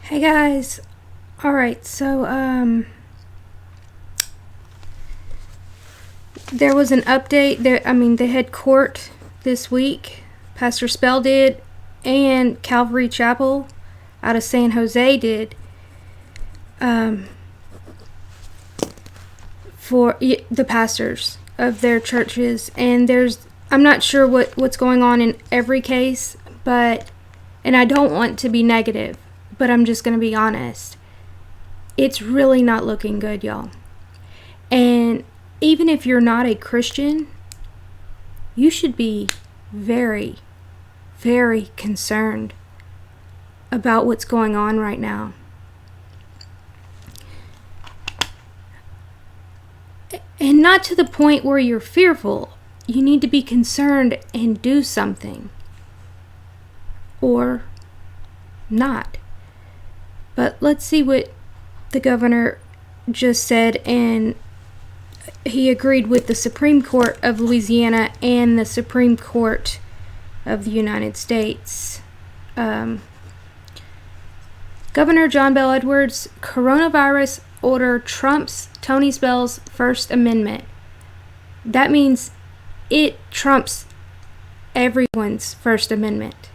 Hey guys. Alright, so there was an update. They had court this week. Pastor Spell did, and Calvary Chapel out of San Jose did, for the pastors of their churches. And I'm not sure what's going on in every case, and I don't want to be negative, but I'm just going to be honest. It's really not looking good, y'all. And even if you're not a Christian, you should be very, very concerned about what's going on right now. And not to the point where you're fearful. You need to be concerned and do something. Or not. But let's see what the governor just said, and he agreed with the Supreme Court of Louisiana and the Supreme Court of the United States. Governor John Bel Edwards' coronavirus order trumps Tony Bell's First Amendment. That means it trumps everyone's First Amendment.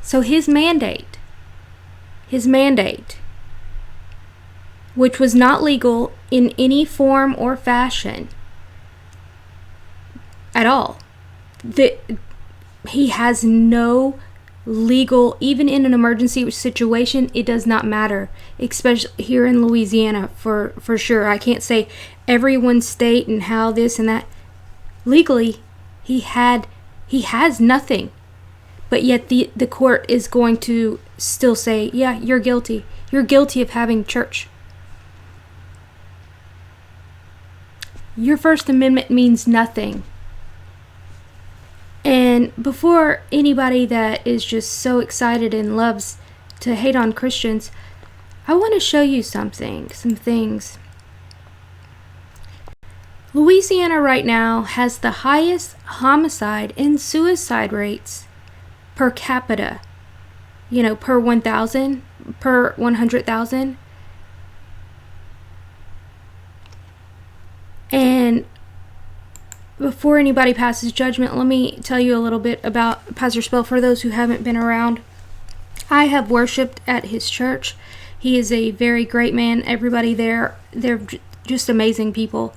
So his mandate, which was not legal in any form or fashion at all, he has no legal, even in an emergency situation, it does not matter, especially here in Louisiana for sure. I can't say everyone's state and how this and that. Legally, he has nothing. But yet the court is going to still say, yeah, you're guilty. You're guilty of having church. Your First Amendment means nothing. And before anybody that is just so excited and loves to hate on Christians, I want to show you some things. Louisiana right now has the highest homicide and suicide rates per capita, per 1,000, per 100,000. And before anybody passes judgment, let me tell you a little bit about Pastor Spell for those who haven't been around. I have worshiped at his church. He is a very great man. Everybody there, they're just amazing people.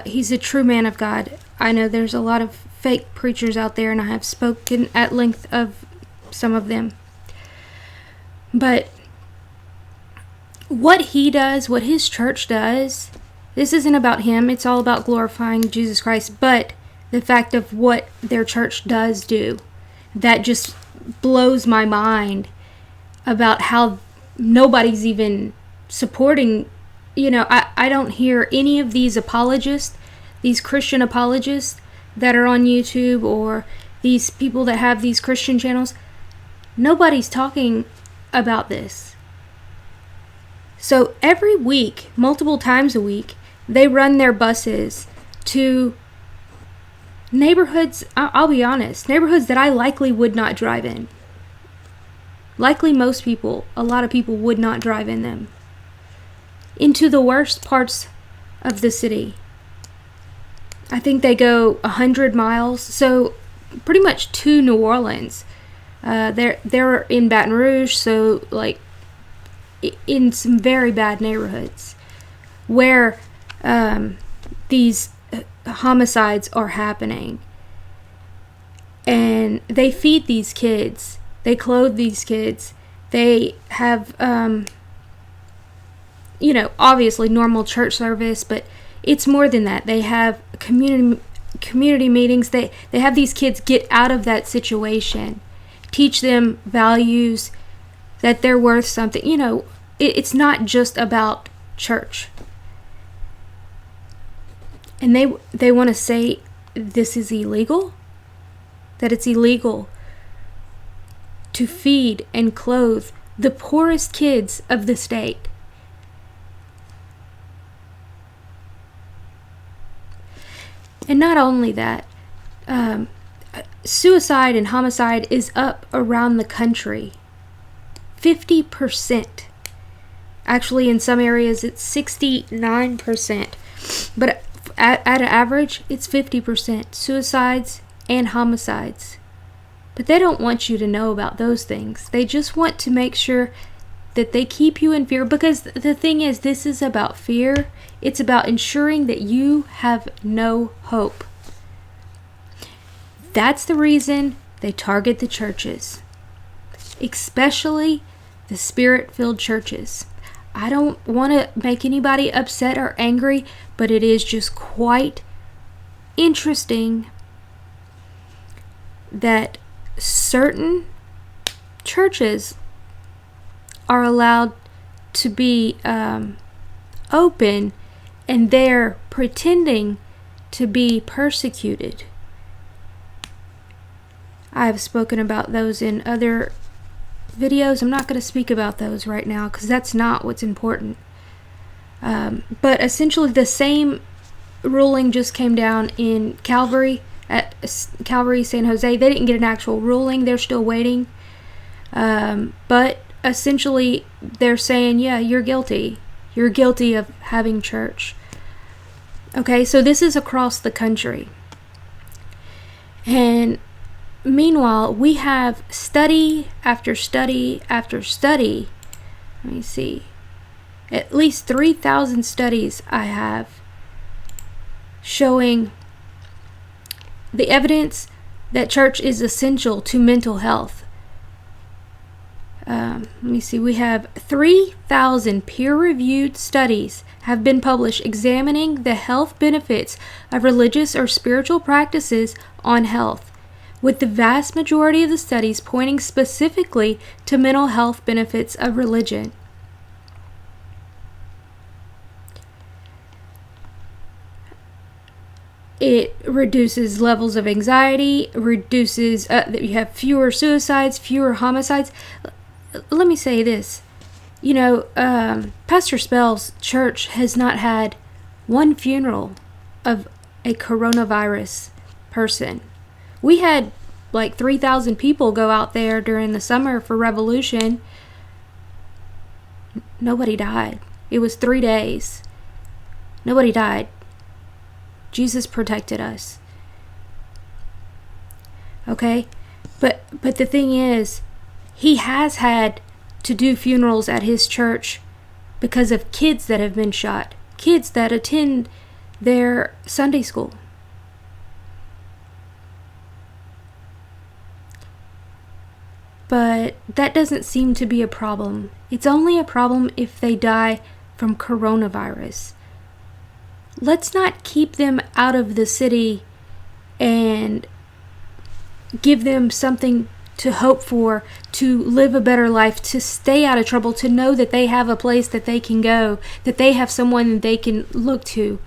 He's a true man of God. I know there's a lot of fake preachers out there, and I have spoken at length of some of them. But what he does, what his church does, this isn't about him. It's all about glorifying Jesus Christ. But the fact of what their church does do, that just blows my mind about how nobody's even supporting. I don't hear any of these apologists, these Christian apologists that are on YouTube, or these people that have these Christian channels. Nobody's talking about this. So every week, multiple times a week, they run their buses to neighborhoods, I'll be honest, neighborhoods that I likely would not drive in. Likely a lot of people would not drive in them. Into the worst parts of the city. I think they go 100 miles, so pretty much to New Orleans. They're in Baton Rouge, so in some very bad neighborhoods where these homicides are happening. And they feed these kids. They clothe these kids. They have, obviously normal church service, but it's more than that. They have community meetings. They have these kids get out of that situation, teach them values, that they're worth something. It's not just about church. And they want to say this is illegal, that it's illegal to feed and clothe the poorest kids of the state. And not only that, suicide and homicide is up around the country. 50%. Actually, in some areas, it's 69%. But at an average, it's 50%. Suicides and homicides. But they don't want you to know about those things. They just want to make sure that they keep you in fear. Because the thing is, this is about fear. It's about ensuring that you have no hope. That's the reason they target the churches. Especially the Spirit-filled churches. I don't want to make anybody upset or angry, but it is just quite interesting that certain churches are allowed to be open, and they're pretending to be persecuted. I've spoken about those in other videos. I'm not going to speak about those right now because that's not what's important. But essentially the same ruling just came down in Calvary, at Calvary San Jose. They didn't get an actual ruling. They're still waiting. But essentially they're saying, yeah, you're guilty. You're guilty of having church. Okay, so this is across the country. And meanwhile, we have study after study after study. Let me see. At least 3,000 studies I have showing the evidence that church is essential to mental health. Let me see. We have 3,000 peer-reviewed studies have been published examining the health benefits of religious or spiritual practices on health, with the vast majority of the studies pointing specifically to mental health benefits of religion. It reduces levels of anxiety, reduces, you have fewer suicides, fewer homicides. Let me say this. You know, Pastor Spell's church has not had one funeral of a coronavirus person. We had like 3,000 people go out there during the summer for Revolution. Nobody died. It was 3 days. Nobody died. Jesus protected us. Okay? But the thing is, he has had to do funerals at his church because of kids that have been shot. Kids that attend their Sunday school. But that doesn't seem to be a problem. It's only a problem if they die from coronavirus. Let's not keep them out of the city and give them something to hope for, to live a better life, to stay out of trouble, to know that they have a place that they can go, that they have someone that they can look to,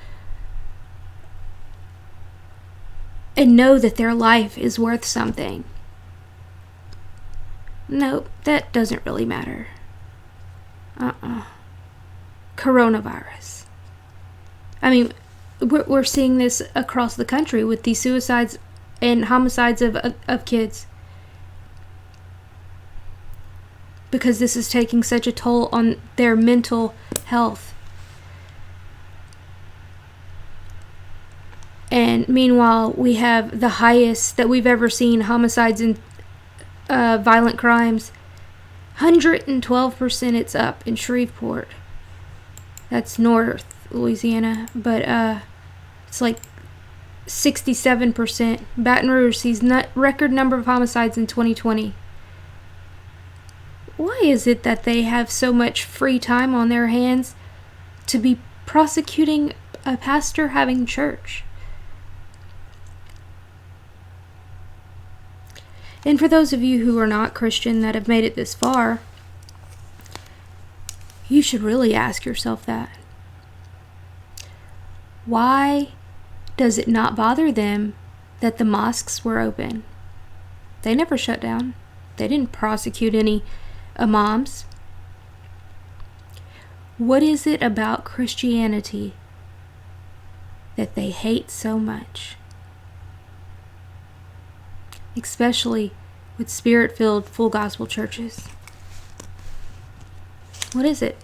and know that their life is worth something. No, that doesn't really matter. Coronavirus. I mean, we're seeing this across the country with these suicides and homicides of kids. Because this is taking such a toll on their mental health. And meanwhile, we have the highest that we've ever seen homicides and violent crimes. 112% it's up in Shreveport. That's North Louisiana. But it's like 67%. Baton Rouge sees record number of homicides in 2020. Why is it that they have so much free time on their hands to be prosecuting a pastor having church? And for those of you who are not Christian that have made it this far, you should really ask yourself that. Why does it not bother them that the mosques were open? They never shut down. They didn't prosecute any imams. What is it about Christianity that they hate so much? Especially with Spirit-filled full gospel churches. What is it?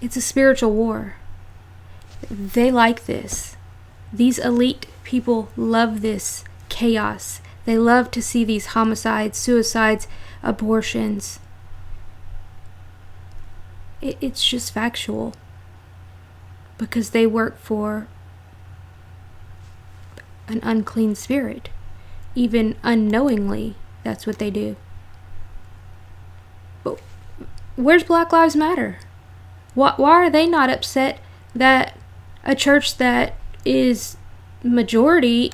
It's a spiritual war. They like this. These elite people love this chaos. They love to see these homicides, suicides, abortions. It's just factual. Because they work for an unclean spirit. Even unknowingly, that's what they do. But where's Black Lives Matter? Why are they not upset that a church that is majority,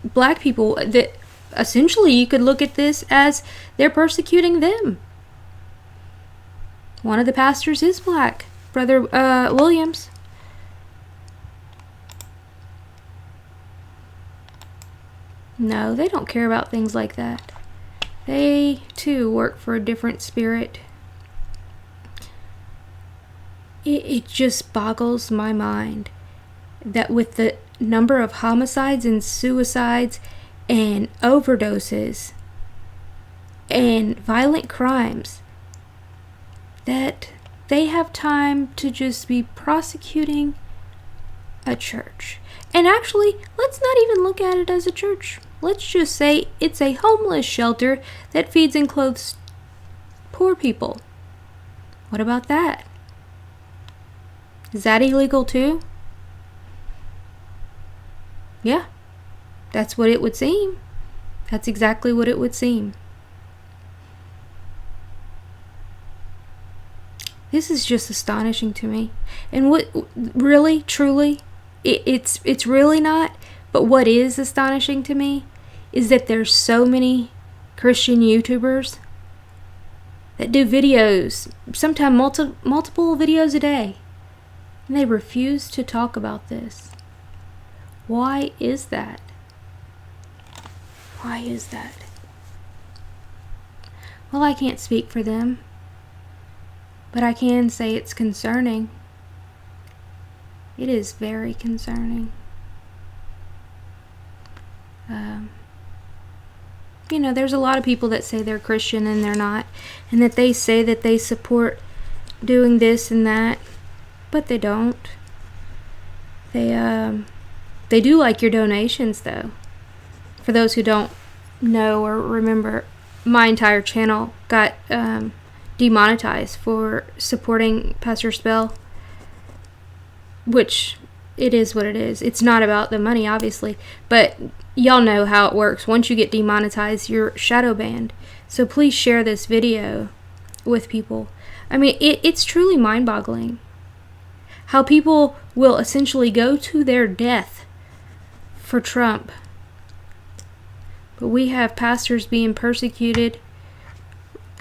black people, that essentially you could look at this as they're persecuting them? One of the pastors is black, Brother Williams. No, they don't care about things like that. They, too, work for a different spirit. It just boggles my mind that with the number of homicides and suicides and overdoses and violent crimes, that they have time to just be prosecuting a church. And actually, let's not even look at it as a church. Let's just say it's a homeless shelter that feeds and clothes poor people. What about that? Is that illegal too? Yeah, that's what it would seem. That's exactly what it would seem. This is just astonishing to me. And what really, truly, it's really not, but what is astonishing to me is that there's so many Christian YouTubers that do videos, sometimes multiple videos a day, and they refuse to talk about this. Why is that? Why is that? Well, I can't speak for them, but I can say it's concerning. It is very concerning. There's a lot of people that say they're Christian and they're not, and that they say that they support doing this and that, but they don't. They do like your donations, though. For those who don't know or remember, my entire channel got demonetized for supporting Pastor Spell, which it is what it is. It's not about the money, obviously, but y'all know how it works. Once you get demonetized, you're shadow banned. So please share this video with people. It's truly mind-boggling how people will essentially go to their death for Trump. But we have pastors being persecuted,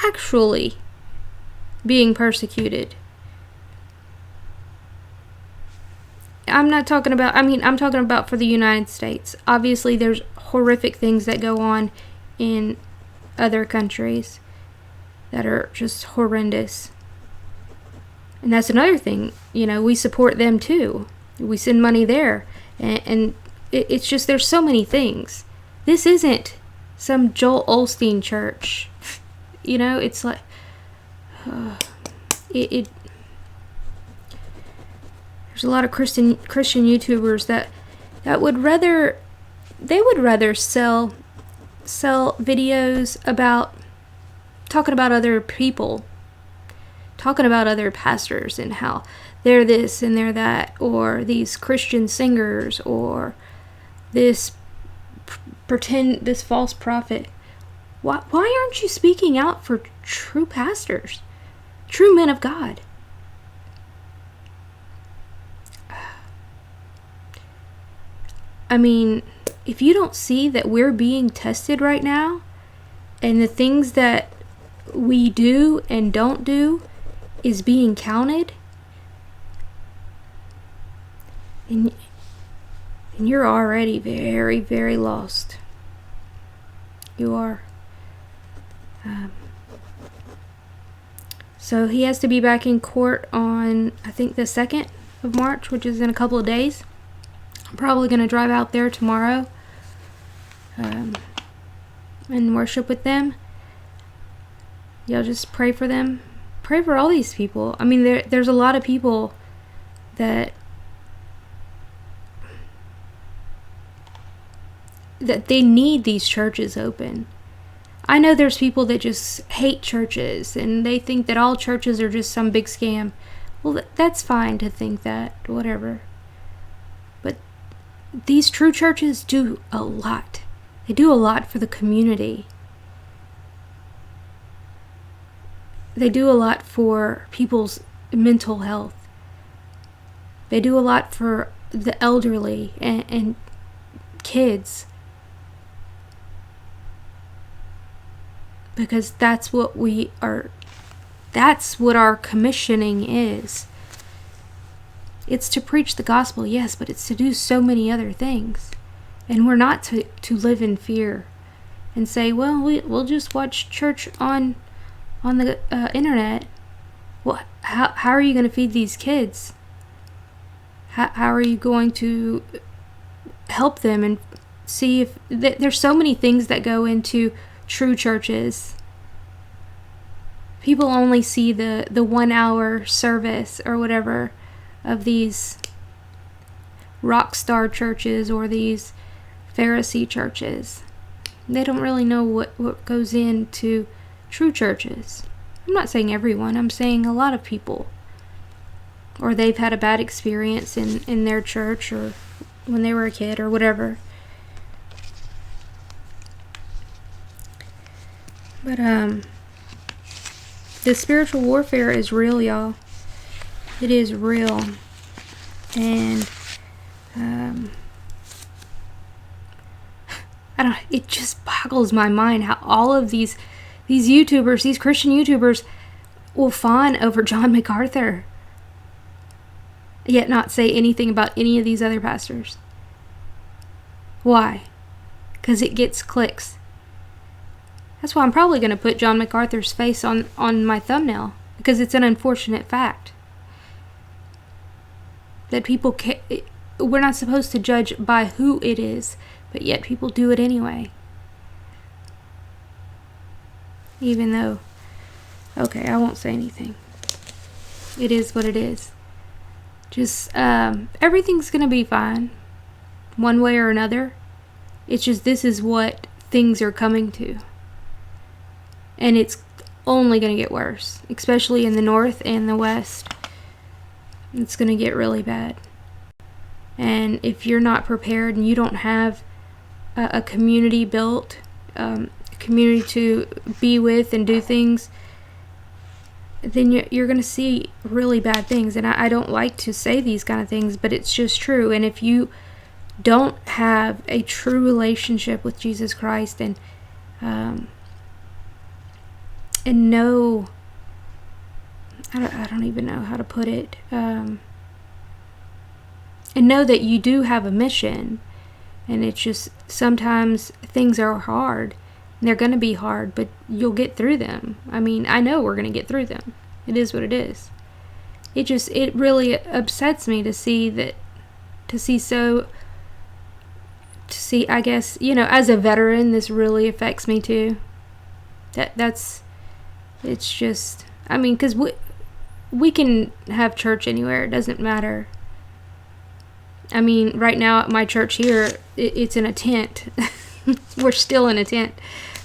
actually being persecuted. I'm talking about for the United States. Obviously, there's horrific things that go on in other countries that are just horrendous. And that's another thing, we support them too. We send money there. And it's just, there's so many things. This isn't some Joel Osteen church. It's like, there's a lot of Christian YouTubers that would rather sell videos about talking about other people, talking about other pastors and how they're this and they're that, or these Christian singers, or this false prophet. Why aren't you speaking out for true pastors, true men of God? If you don't see that we're being tested right now, and the things that we do and don't do is being counted, and you're already very, very lost. You are. So he has to be back in court on, I think, the 2nd of March, which is in a couple of days. I'm probably going to drive out there tomorrow and worship with them. y'all just pray for them. Pray for all these people. I mean, there's a lot of people that they need these churches open. I know there's people that just hate churches and they think that all churches are just some big scam. Well, that's fine to think that, whatever. But these true churches do a lot. They do a lot for the community. They do a lot for people's mental health. They do a lot for the elderly and kids. Because that's what our commissioning is. It's to preach the gospel, yes, but it's to do so many other things. And we're not to live in fear and say, well, we'll just watch church on the internet. Well, how are you going to feed these kids? How are you going to help them and see if there's so many things that go into true churches. People only see the 1 hour service or whatever of these rock star churches or these Pharisee churches. They don't really know what goes into true churches. I'm not saying everyone, I'm saying a lot of people. Or they've had a bad experience in their church or when they were a kid or whatever. But the spiritual warfare is real, y'all. It is real. And it just boggles my mind how all of these YouTubers, these Christian YouTubers, will fawn over John MacArthur, yet not say anything about any of these other pastors. Why? Because it gets clicks. That's why I'm probably going to put John MacArthur's face on my thumbnail, because it's an unfortunate fact that people we're not supposed to judge by who it is, but yet people do it anyway. Even though, okay, I won't say anything. It is what it is. Just, everything's going to be fine, one way or another. It's just this is what things are coming to. And it's only going to get worse, especially in the north and the west. It's going to get really bad. And if you're not prepared and you don't have a community built, a community to be with and do things, then you're going to see really bad things. And I don't like to say these kind of things, but it's just true. And if you don't have a true relationship with Jesus Christ and know, I don't even know how to put it, and know that you do have a mission, and it's just sometimes things are hard, and they're going to be hard, but you'll get through them. I mean, I know we're going to get through them. It is what it is. It really upsets me to see, I guess, as a veteran, this really affects me too. It's just, I mean, because we can have church anywhere. It doesn't matter. I mean, right now at my church here, it's in a tent. We're still in a tent.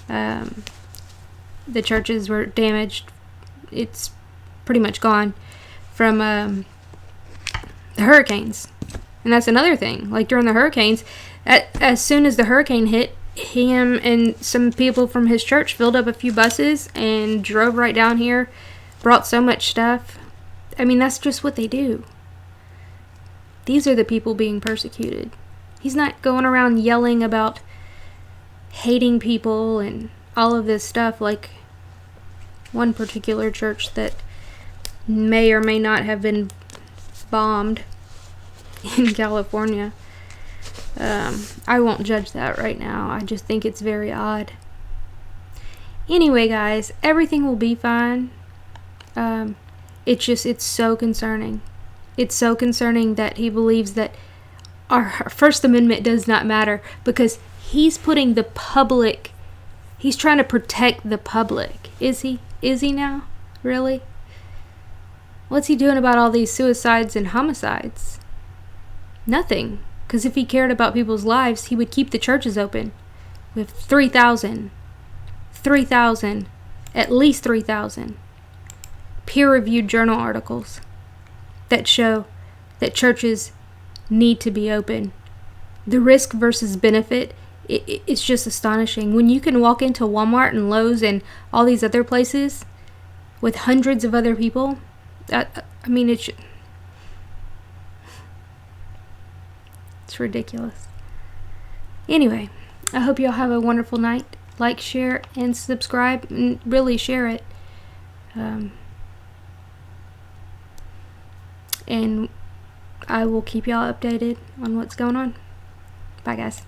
The churches were damaged. It's pretty much gone from the hurricanes. And that's another thing. Like during the hurricanes, as soon as the hurricane hit, him and some people from his church filled up a few buses and drove right down here, brought so much stuff. I mean, that's just what they do. These are the people being persecuted. He's not going around yelling about hating people and all of this stuff like one particular church that may or may not have been bombed in California. I won't judge that right now. I just think it's very odd. Anyway, guys, everything will be fine. It's so concerning. It's so concerning that he believes that our First Amendment does not matter because he's putting the public, he's trying to protect the public. Is he? Is he now? Really? What's he doing about all these suicides and homicides? Nothing. Because if he cared about people's lives, he would keep the churches open. We have 3,000, at least 3,000 peer-reviewed journal articles that show that churches need to be open. The risk versus benefit, it's just astonishing. When you can walk into Walmart and Lowe's and all these other places with hundreds of other people, it's ridiculous. Anyway, I hope y'all have a wonderful night. Like, share, and subscribe, and really share it. And I will keep y'all updated on what's going on. Bye, guys.